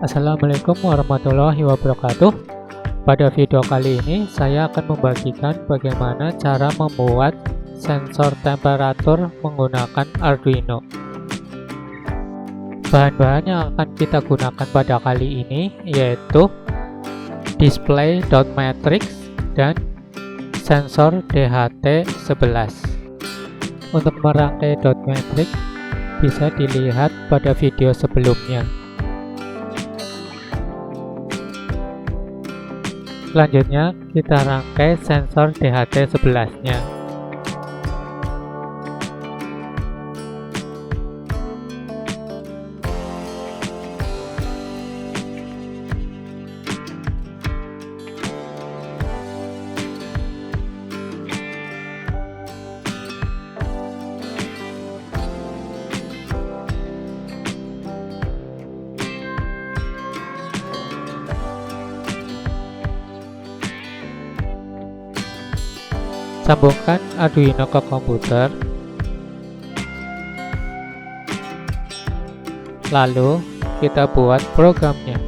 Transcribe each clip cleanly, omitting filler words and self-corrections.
Assalamualaikum warahmatullahi wabarakatuh. Pada video kali ini saya akan membagikan bagaimana cara membuat sensor temperatur menggunakan Arduino. Bahan-bahan yang akan kita gunakan pada kali ini yaitu display.matrix dan sensor DHT11. Untuk merangkai .matrix bisa dilihat pada video sebelumnya. Selanjutnya kita rangkai sensor DHT11-nya. Sambungkan Arduino ke komputer, lalu kita buat programnya.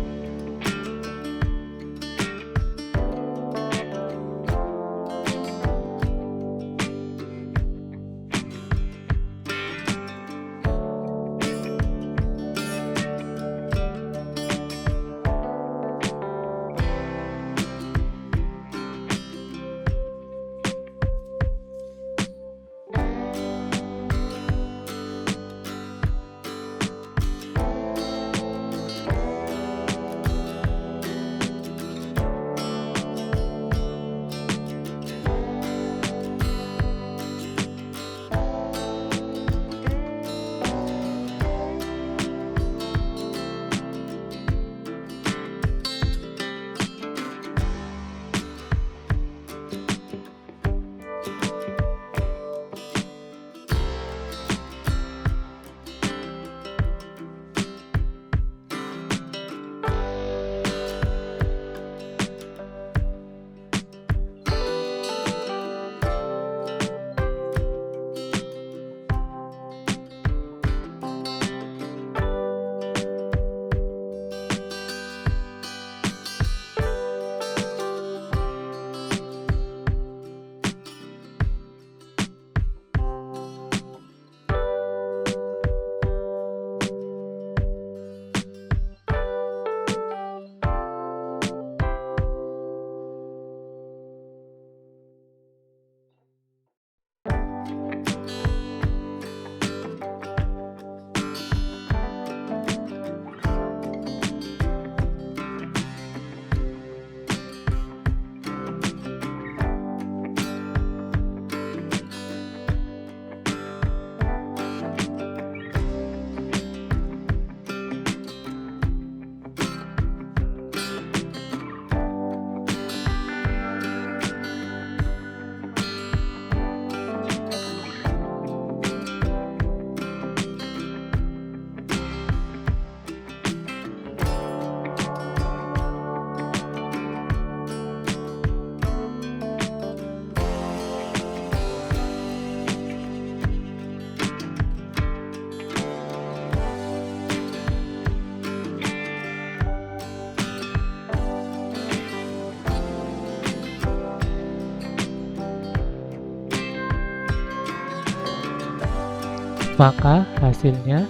Maka hasilnya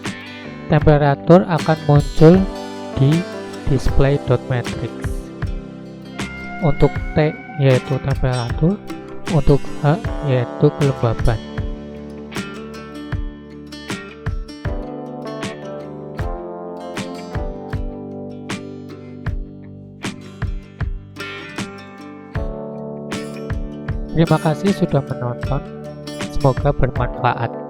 temperatur akan muncul di display.matrix. Untuk T yaitu temperatur, untuk H yaitu kelembaban. Terima kasih sudah menonton, semoga bermanfaat.